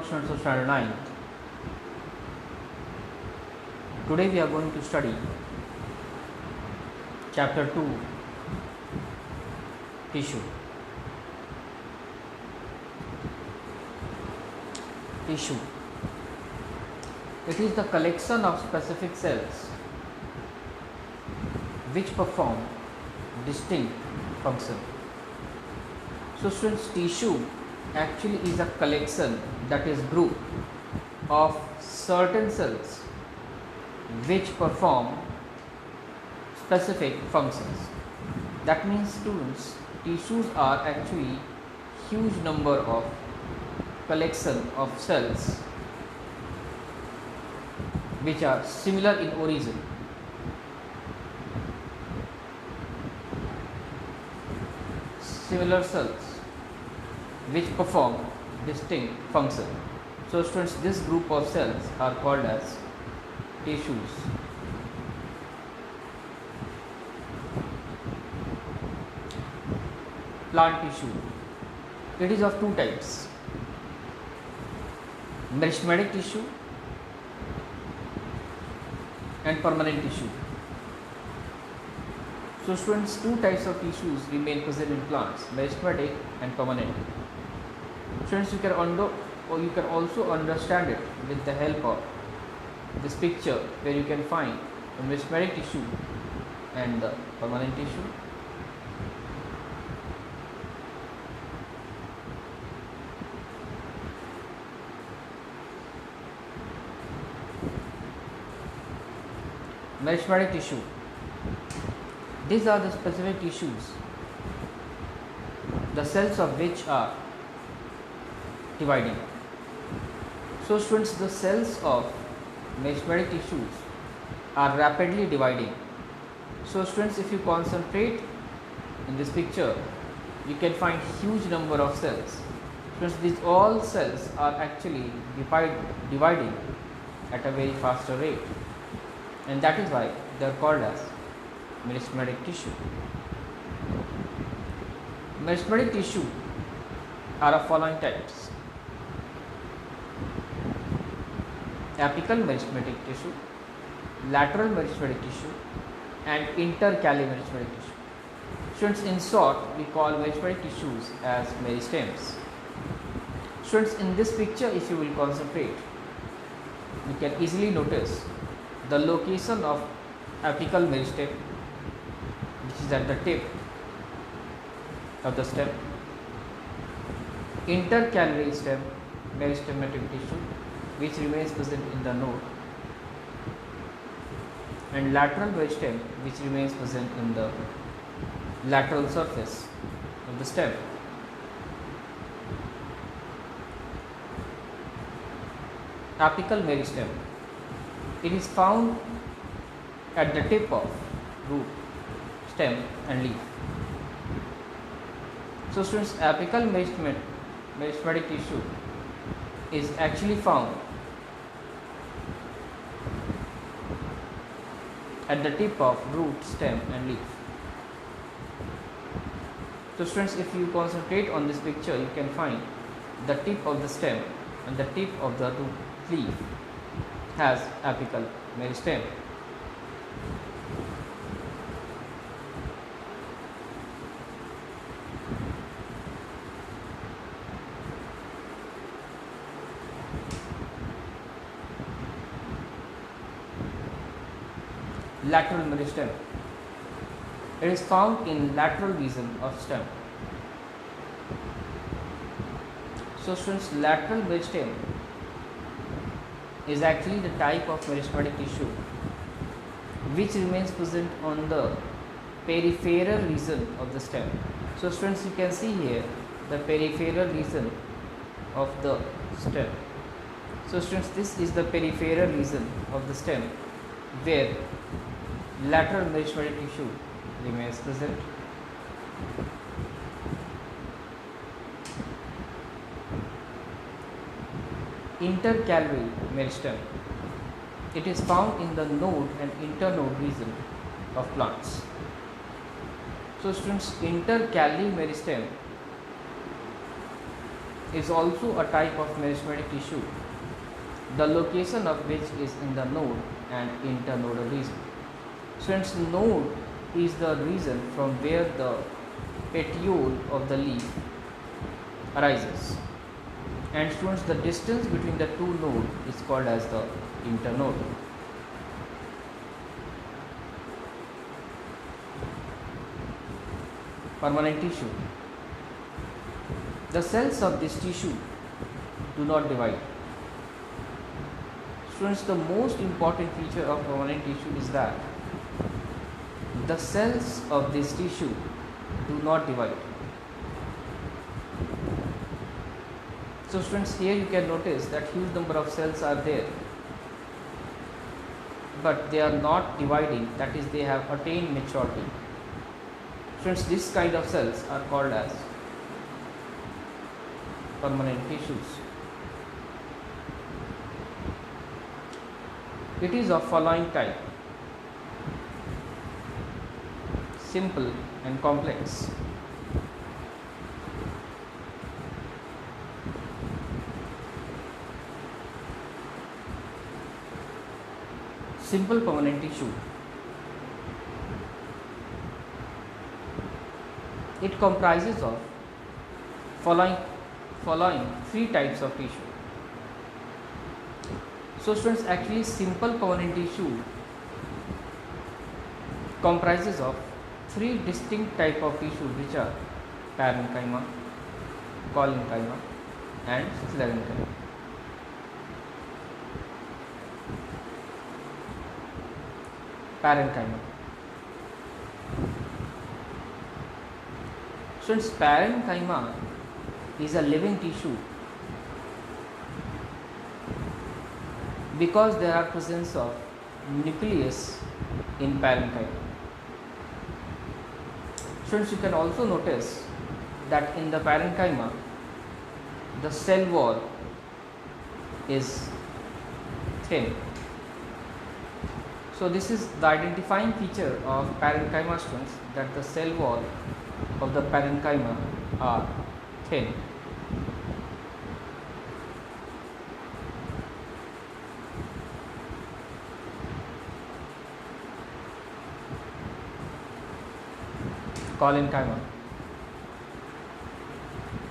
students of standard 9. Today we are going to study chapter 2, tissue. Tissue. It is the collection of specific cells which perform distinct function. So students, tissue actually is a collection, that is group of certain cells which perform specific functions. That means students, tissues are actually huge number of collection of cells which are similar in origin. Similar cells which perform distinct function. So students, this group of cells are called as tissues. Plant tissue. It is of two types: meristematic tissue and permanent tissue. So students, two types of tissues remain present in plants: meristematic and permanent. Students, you can also understand it with the help of this picture, where you can find the meristematic tissue and the permanent tissue. Meristematic tissue. These are the specific tissues, the cells of which are dividing. So students, the cells of meristematic tissues are rapidly dividing. So students, if you concentrate in this picture, you can find huge number of cells. Students, these all cells are actually dividing at a very faster rate, and that is why they are called as meristematic tissue. Meristematic tissue are of following types: apical meristematic tissue, lateral meristematic tissue, and intercalary meristematic tissue. Students, in short, we call meristematic tissues as meristems. Students, in this picture, if you will concentrate, you can easily notice the location of apical meristem, which is at the tip of the stem, intercalary stem meristematic tissue, which remains present in the node, and lateral meristem, which remains present in the lateral surface of the stem. Apical meristem. It is found at the tip of root, stem and leaf. So students, apical meristematic tissue is actually found at the tip of root, stem and leaf. So students, if you concentrate on this picture, you can find the tip of the stem and the tip of the root leaf has apical meristem. Lateral meristem. It is found in lateral region of stem. So students, lateral meristem is actually the type of meristematic tissue which remains present on the peripheral region of the stem. So students, you can see here the peripheral region of the stem. So students, this is the peripheral region of the stem where lateral meristematic tissue remains present. Intercalary meristem. It is found in the node and internode region of plants. So students, intercalary meristem is also a type of meristematic tissue, the location of which is in the node and internodal region. Since node is the region from where the petiole of the leaf arises, and students, the distance between the two nodes is called as the internode. Permanent tissue. The cells of this tissue do not divide. Students, the most important feature of permanent tissue is that the cells of this tissue do not divide. So students, here you can notice that huge number of cells are there, but they are not dividing, that is, they have attained maturity. Students, this kind of cells are called as permanent tissues. It is of following type: simple and complex. Simple permanent tissue. It comprises of following three types of tissue. So students, actually simple permanent tissue comprises of three distinct type of tissue, which are parenchyma, collenchyma and sclerenchyma. Parenchyma. Since parenchyma is a living tissue because there are presence of nucleus in parenchyma. Students, you can also notice that in the parenchyma the cell wall is thin. So this is the identifying feature of parenchyma, students, that the cell wall of the parenchyma are thin. Collenchyma.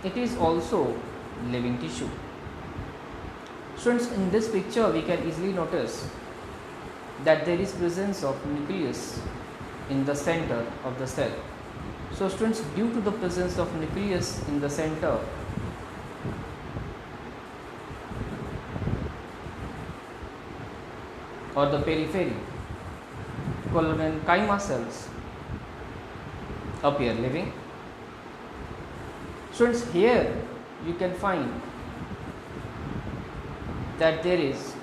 It is also living tissue. Students, in this picture we can easily notice that there is presence of nucleus in the center of the cell. So students, due to the presence of nucleus in the center, or the periphery, collenchyma cells appear living. Students, here you can find that there is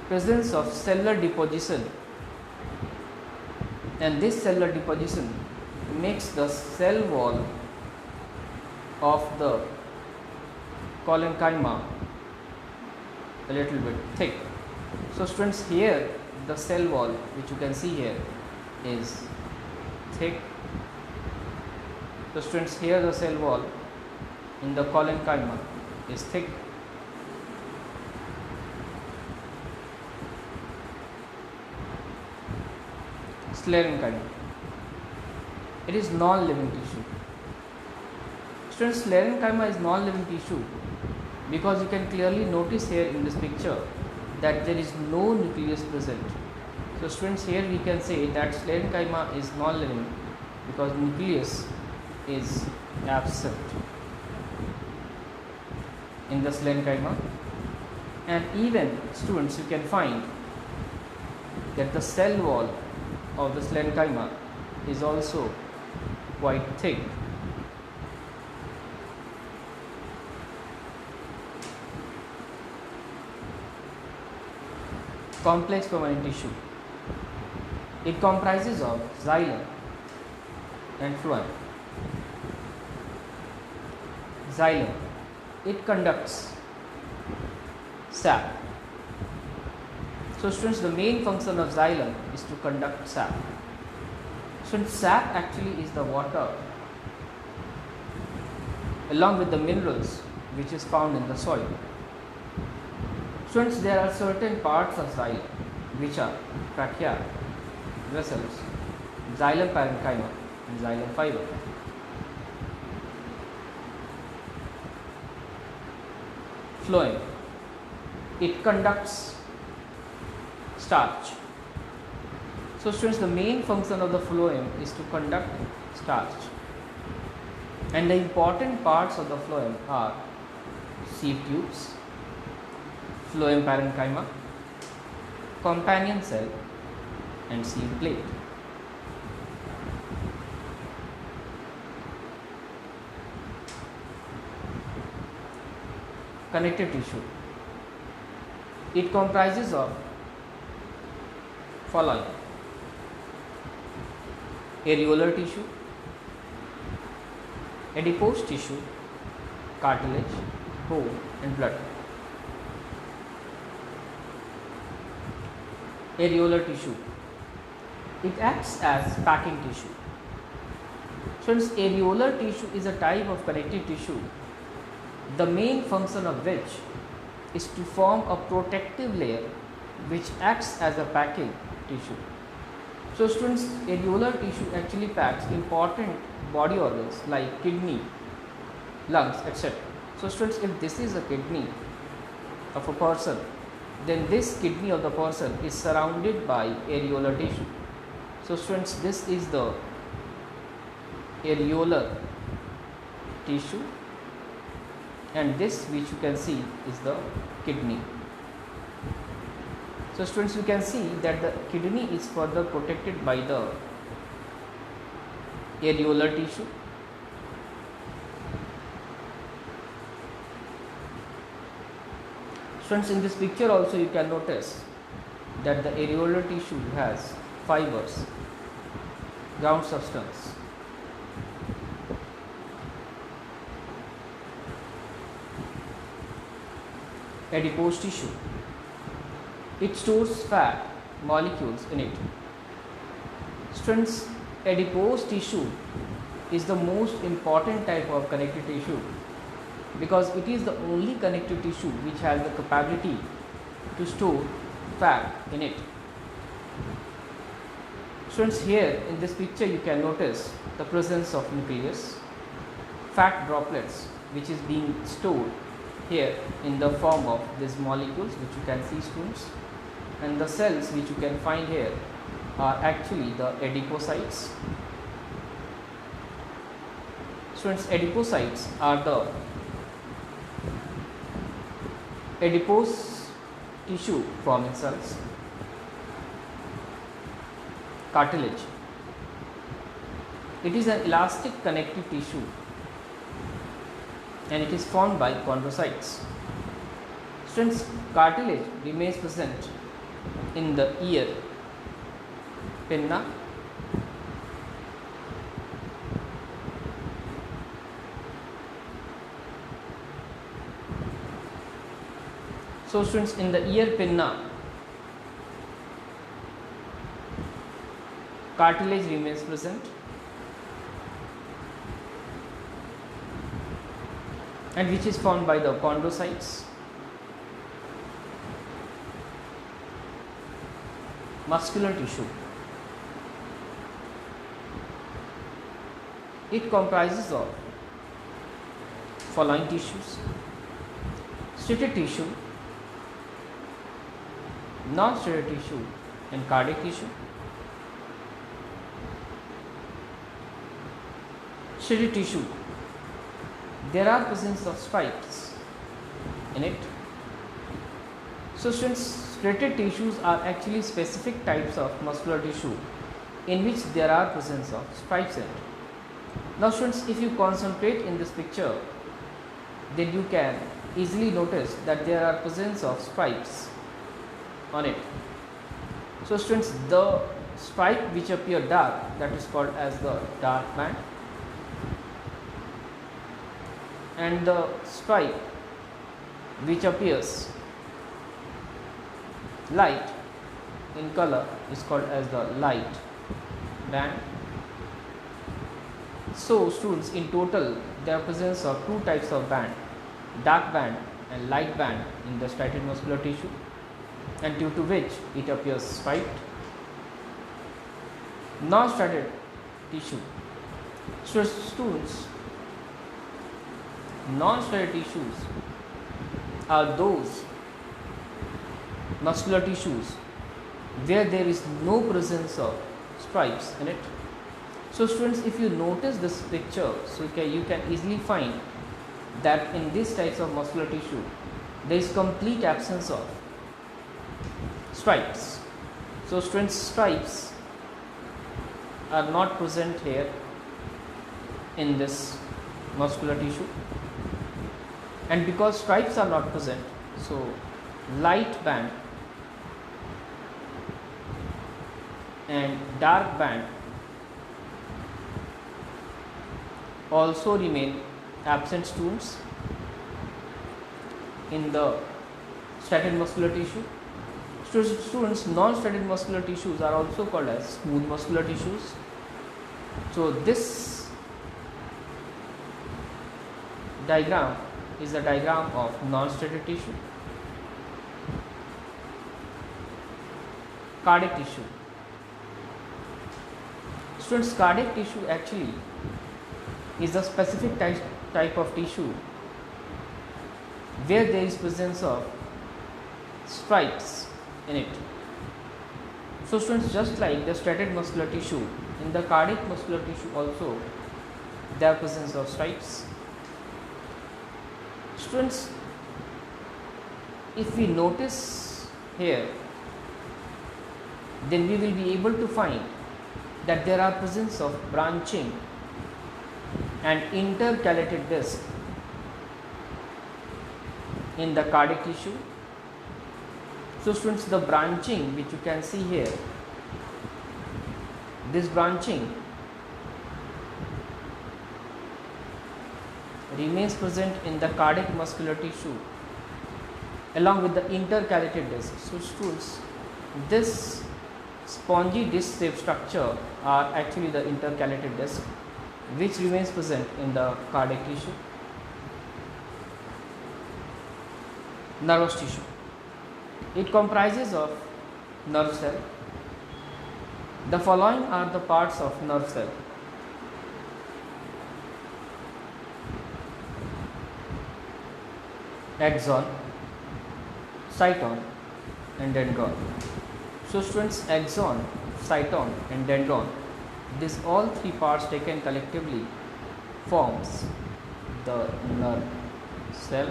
presence of cellular deposition, and this cellular deposition makes the cell wall of the collenchyma a little bit thick. So students, here the cell wall which you can see here is thick. So students, here the cell wall in the collenchyma is thick. Sclerenchyma. It is non-living tissue. Students, sclerenchyma is non-living tissue because you can clearly notice here in this picture that there is no nucleus present. So students, here we can say that sclerenchyma is non-living because nucleus is absent in the sclerenchyma. And even students, you can find that the cell wall of the sclerenchyma is also quite thick. Complex permanent tissue. It comprises of xylem and phloem. Xylem, it conducts sap. So students, the main function of xylem is to conduct sap. So sap actually is the water along with the minerals which is found in the soil. Students, there are certain parts of xylem which are trachea, vessels, xylem parenchyma and xylem fiber. Phloem, it conducts starch. So students, the main function of the phloem is to conduct starch, and the important parts of the phloem are sieve tubes, phloem parenchyma, companion cell and sieve plate. Connective tissue, it comprises of following: areolar tissue, adipose tissue, cartilage, bone and blood. Areolar tissue, it acts as packing tissue. Since areolar tissue is a type of connective tissue, the main function of which is to form a protective layer which acts as a packing tissue. So students, areolar tissue actually packs important body organs like kidney, lungs, etc. So students, if this is a kidney of a person, then this kidney of the person is surrounded by areolar tissue. So students, this is the areolar tissue, and this which you can see is the kidney. So students, you can see that the kidney is further protected by the areolar tissue. Students, in this picture also you can notice that the areolar tissue has fibers, ground substance. Adipose tissue, it stores fat molecules in it. Students, adipose tissue is the most important type of connective tissue because it is the only connective tissue which has the capability to store fat in it. Students, here in this picture you can notice the presence of nucleus, fat droplets which is being stored here in the form of these molecules which you can see, students, and the cells which you can find here are actually the adipocytes. Students, adipocytes are the adipose tissue forming cells. Cartilage, it is an elastic connective tissue and it is formed by chondrocytes. Students, cartilage remains present in the ear, pinna, so students, in the ear pinna, cartilage remains present, and which is formed by the chondrocytes. Muscular tissue, it comprises of following tissues: striated tissue, non-striated tissue and cardiac tissue. Striated tissue, there are presence of spikes in it. So students, striated tissues are actually specific types of muscular tissue in which there are presence of spikes in it. Now students, if you concentrate in this picture, then you can easily notice that there are presence of spikes on it. So students, the spike which appear dark, that is called as the dark band, and the spike which appears light in color is called as the light band. So students, in total there are presence of two types of band, dark band and light band in the striated muscular tissue, and due to which it appears striped. Non-striated tissue. So students, non-striated tissues are those muscular tissues where there is no presence of stripes in it. So students, if you notice this picture, so you can easily find that in these types of muscular tissue there is complete absence of stripes. So students, stripes are not present here in this muscular tissue, and because stripes are not present, so light band and dark band also remain absent, students, in the striated muscular tissue. Students, non-striated muscular tissues are also called as smooth muscular tissues. So this diagram is a diagram of non-striated tissue. Cardiac tissue. Students, cardiac tissue actually is a specific type of tissue where there is presence of stripes in it. So students, just like the striated muscular tissue, in the cardiac muscular tissue also there are presence of stripes. Students, if we notice here, then we will be able to find that there are presence of branching and intercalated disc in the cardiac tissue. So students, the branching which you can see here, this branching remains present in the cardiac muscular tissue along with the intercalated disc. So students, this spongy disc shaped structure are actually the intercalated disc which remains present in the cardiac tissue. Nervous tissue. It comprises of nerve cell. The following are the parts of nerve cell: axon, cyton and dendron. So students, axon, cyton and dendron, these all three parts taken collectively forms the nerve cell.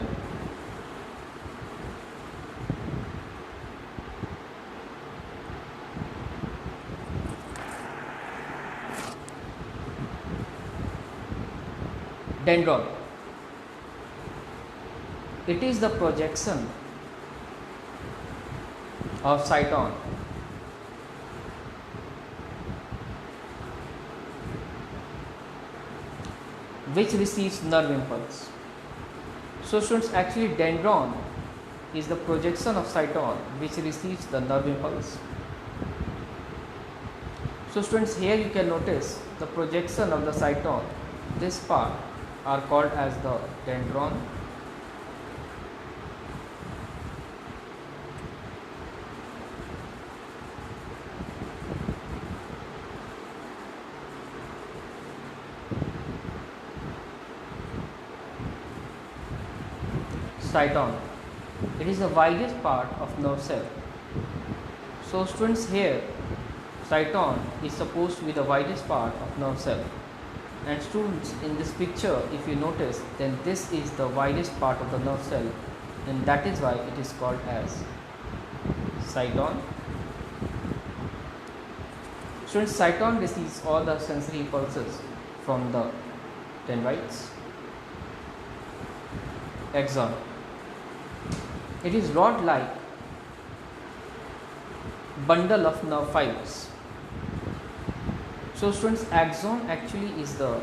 Dendron. It is the projection of cyton which receives nerve impulse. So students, actually dendron is the projection of cyton which receives the nerve impulse. So students, here you can notice the projection of the cyton. This part are called as the dendron. Cyton. It is the widest part of nerve cell. So students, here cyton is supposed to be the widest part of nerve cell. And students, in this picture, if you notice, then this is the widest part of the nerve cell, and that is why it is called as cyton. Students, cyton receives all the sensory impulses from the dendrites. Axon. It is rod-like bundle of nerve fibers. So students, axon actually is the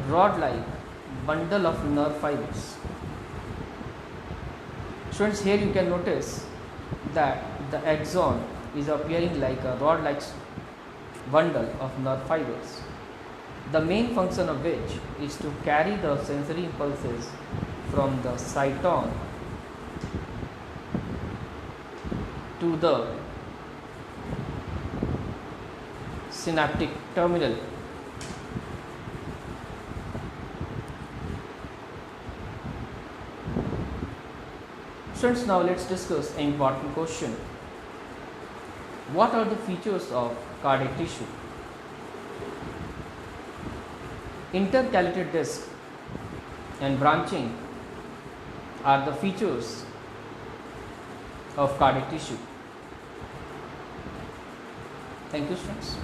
rod-like bundle of nerve fibers. Students, here you can notice that the axon is appearing like a rod-like bundle of nerve fibers. the main function of which is to carry the sensory impulses from the cyton to the synaptic terminal. Students, now let's discuss an important question. What are the features of cardiac tissue? Intercalated disc and branching are the features of cardiac tissue. Thank you, students.